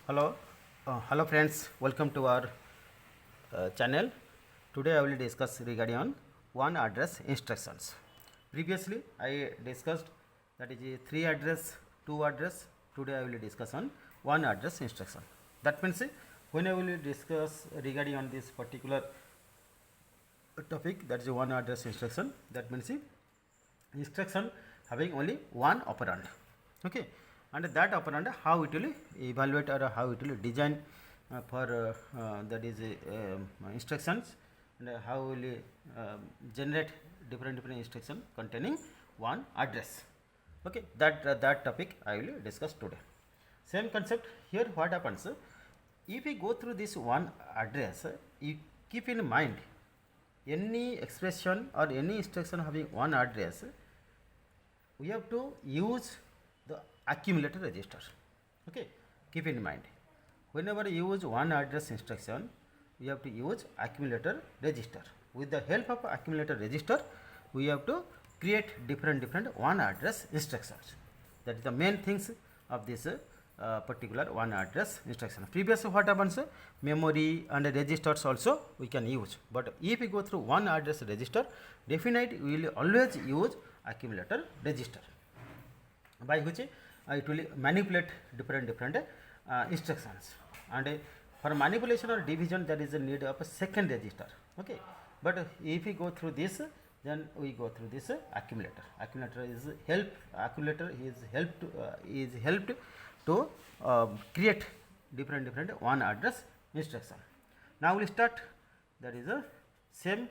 Hello, hello friends. Welcome to our channel. Today I will discuss regarding on one address instructions. Previously I discussed that is three address, two address. Today I will discuss on one address instruction. That means when I will discuss regarding on this particular topic, that is one address instruction. That means instruction having only one operand. Okay, and that operand how it will evaluate or how it will design for that is instructions, and how will generate different instruction containing one address. Okay, that topic I will discuss today. Same concept here. What happens if we go through this one address, you keep in mind any expression or any instruction having one address, we have to use the accumulator register. Okay, keep in mind whenever you use one address instruction, we have to use accumulator register. With the help of accumulator register, we have to create different one address instructions. That is the main things of this particular one address instruction. Previously what happens, memory and registers also we can use, but if we go through one address register, definitely we will always use accumulator register, by which it will manipulate different instructions, and for manipulation or division there is a need of a second register. Okay, but if we go through this, then we go through this accumulator. Accumulator is helped to create different one address instruction. Now we will start. That is the same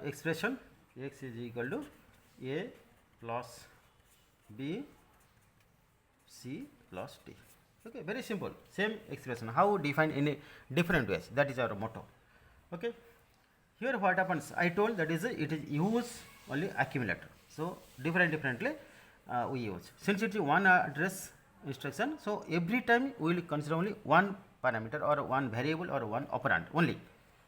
expression, x is equal to a plus b c plus d. Okay, very simple. Same expression. How define in different ways? That is our motto. Okay. Here what happens? I told that is it is use only accumulator. So differently we use. Since it is one address instruction, so every time we will consider only one parameter or one variable or one operand only.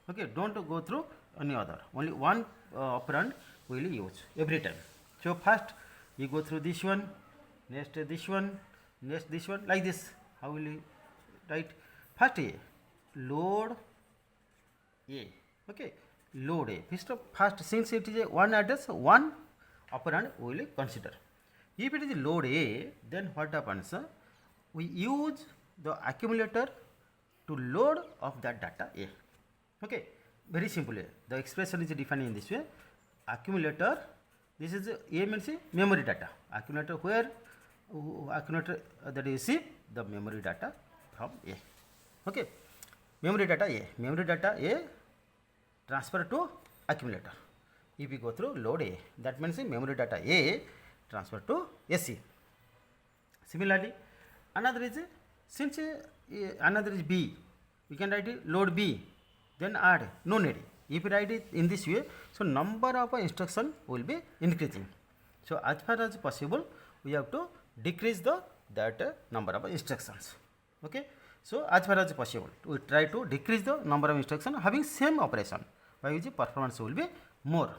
Okay, don't go through any other. Only one operand we will use every time. So first you go through this one, next this one, next this one, like this. How will you write? First A, load A. Okay, load A. First, since it is a one address, one operand we will consider. If it is load A, then what happens? We use the accumulator to load of that data A. Okay, very simple. The expression is defined in this way. Accumulator, this is A means memory data. Accumulator where accumulator that is see the memory data from A. Okay, memory data A transfer to accumulator. If we go through load A, that means memory data A transfer to SC. Similarly, another is since another is B, we can write it load B, then add, no need. If we write it in this way, so number of instruction will be increasing. So as far as possible, we have to decrease that number of instructions. Okay, so as far as possible, we try to decrease the number of instructions having same operation, by which performance will be more.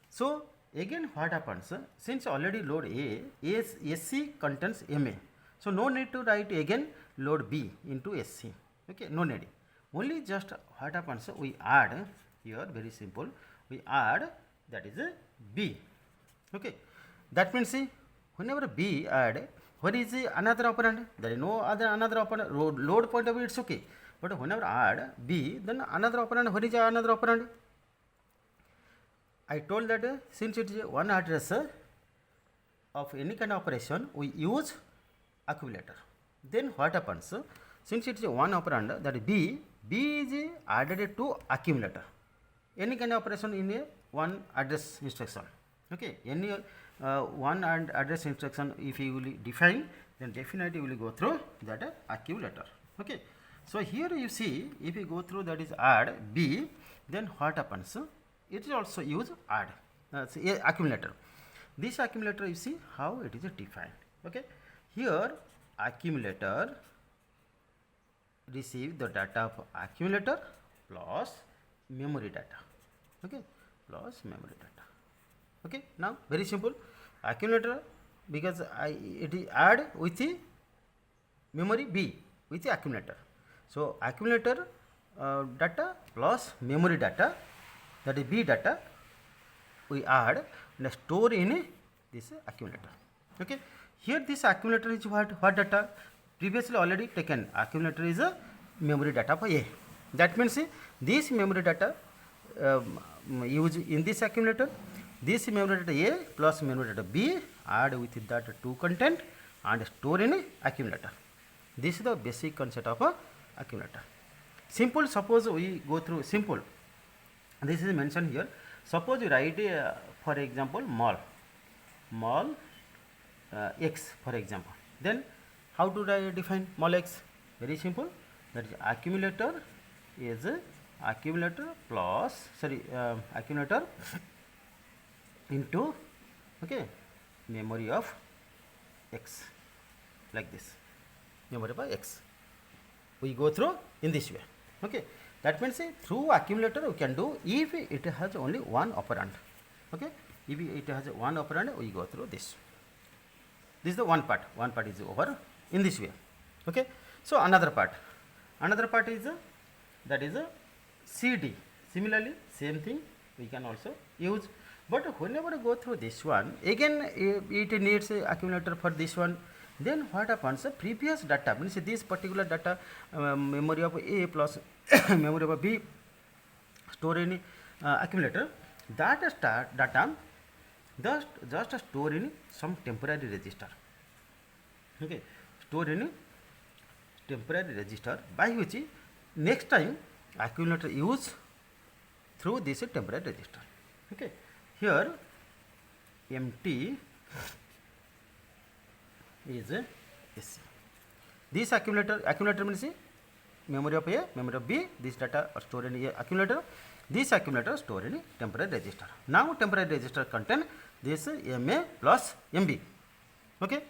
So again what happens, since already load A is SC contains MA, so no need to write again load B into SC. Okay, no need. Only just what happens, we add here, very simple, we add that is a B. Okay, that means whenever B add, what is another operand? There is no other another operand. Load point of view, it's okay, but whenever add B, then another operand. What is another operand? I told that since it is one address of any kind of operation, we use accumulator. Then what happens? Since it is one operand, that B is added to accumulator. Any kind of operation in a one address instruction. Okay, any one and address instruction if you will define, then definitely will go through that accumulator. Okay, so here you see, if you go through that is add B, then what happens? It is also use add accumulator. This accumulator, you see how it is defined. Okay, here accumulator receive the data of accumulator plus memory data. Okay, plus memory data. Okay, now very simple. Accumulator, because it is add with the memory B with the accumulator. So accumulator data plus memory data, that is B data, we add and store in this accumulator. Okay, here this accumulator is what data? Previously already taken. Accumulator is a memory data for A. That means this memory data use in this accumulator, this memory data A plus memory data B, add with that two content and store in accumulator. This is the basic concept of a accumulator. Simple, suppose we go through simple. This is mentioned here. Suppose you write for example mol x for example. Then how do I define mol x? Very simple. That is accumulator is accumulator plus accumulator into memory of x, like this, memory of x. We go through in this way. Okay, that means through accumulator we can do if it has only one operand. Okay, if it has one operand, we go through this. This is the one part. One part is over in this way. Okay, so another part is that is a CD. Similarly, same thing we can also use. But whenever you go through this one, again it needs a accumulator for this one. Then what happens? Previous data means this particular data memory of A plus memory of B store in accumulator. That data just store in some temporary register. Okay, store in temporary register by which next time accumulator use through this temporary register. Okay, here empty is SC. This accumulator means memory of A, memory of B. This data are stored in a accumulator. This accumulator stored in temporary register. Now temporary register contain this MA plus MB. Okay.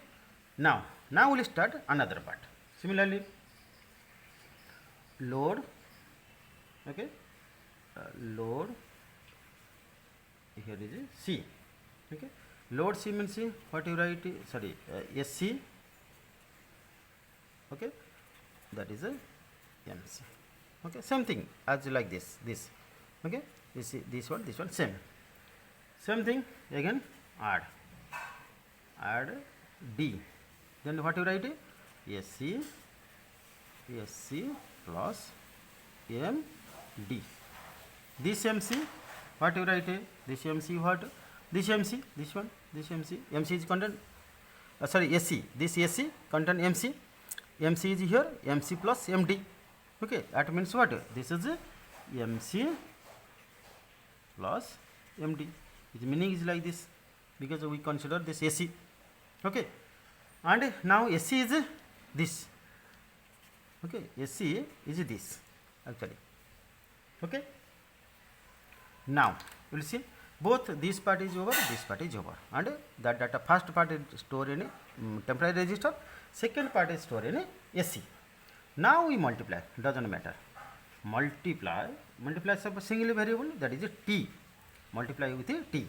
Now we'll start another part. Similarly, load. Okay. Load. Here is C. Okay. Load C means what you write? Sorry, SC. Okay, that is a MC. Okay, same thing as like this. Okay, this one, same thing again. Add D. Then what you write? SC plus MD. This MC, what you write? This MC what? This MC, this one, this MC. MC is content. SC. This SC content MC. MC is here. MC plus MD. Okay, that means what? This is MC plus MD. Its meaning is like this because we consider this SC. Okay, and now SC is this. Okay, SC is this actually. Okay, now we'll see. Both this part is over, this part is over, and that data first part is stored in a temporary register, second part is stored in a SC. Now we multiply, doesn't matter. Multiply some single variable, that is a T. Multiply with a T.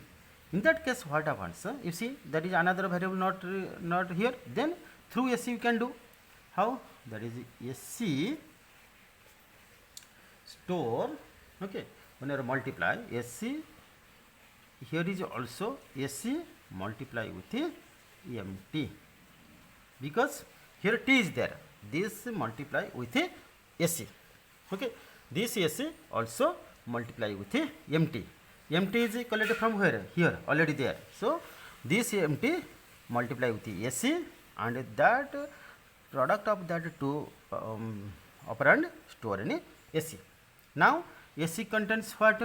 In that case, what happens? You see, that is another variable not here. Then through SC you can do. How? That is SC store. Okay, whenever multiply SC. Here is also SC multiply with MT, because here T is there. This multiply with SC. Okay, this SC also multiply with MT. MT is collected from where? Here, already there. So this MT multiply with SC, and that product of that two operand store in SC. Now SC contains what?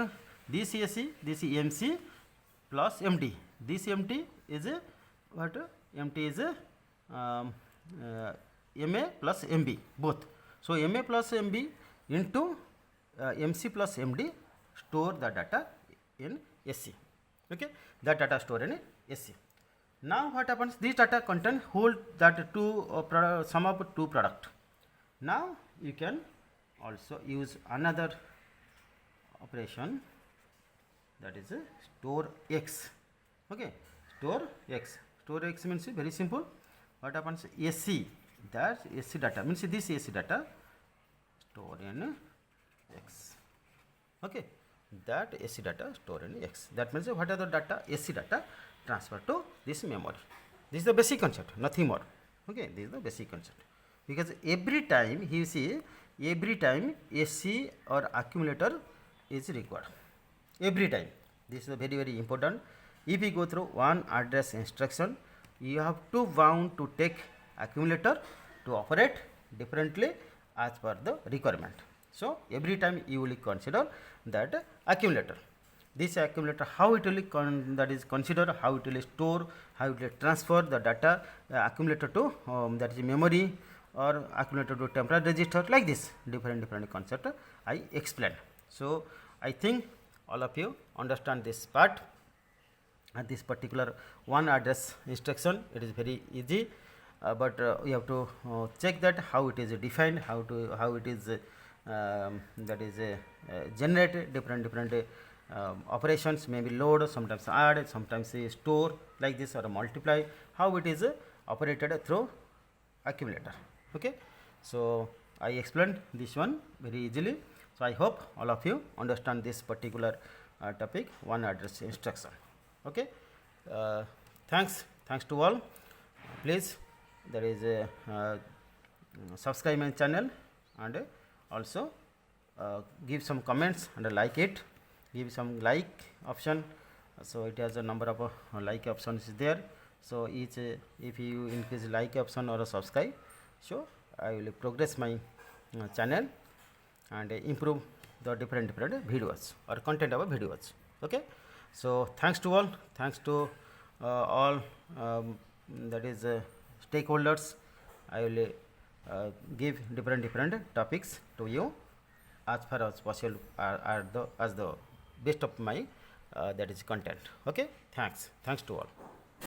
This SC, this MC plus MD. This MT is what? MT is MA plus MB both. So MA plus MB into MC plus MD store the data in SC. Okay, that data store in SC. Now what happens? This data contain hold that two sum of two product. Now you can also use another operation, that is store X. Okay, store X. Store X means very simple. What happens? SC, that AC data means this AC data store in X. Okay, that AC data store in X. That means what are the data? AC data transfer to this memory. This is the basic concept, nothing more. Okay, this is the basic concept. Because every time you see, every time AC or accumulator is required. Every time. This is very, very important. If you go through one address instruction, you have to bound to take accumulator to operate differently as per the requirement. So every time you will consider that accumulator. This accumulator, how it will that is considered, how it will store, how it will transfer the data accumulator to that is memory or accumulator to temporary register, like this different concept I explained. So I think all of you understand this part. And this particular one address instruction, it is very easy, but you have to check that how it is defined, how it is that is generate different operations, maybe load, sometimes add, sometimes store, like this, or multiply, how it is operated through accumulator. Okay, so I explained this one very easily. So I hope all of you understand this particular topic, one address instruction. Okay, thanks to all. Please, there is a subscribe my channel, and also give some comments and like it, give some like option. So it has a number of like options is there. So each if you increase like option or a subscribe, so I will progress my channel and improve the different videos or content of videos. Okay, so thanks to all, thanks to all that is stakeholders. I will give different topics to you as far as possible, as the best of my that is content. Okay, thanks to all.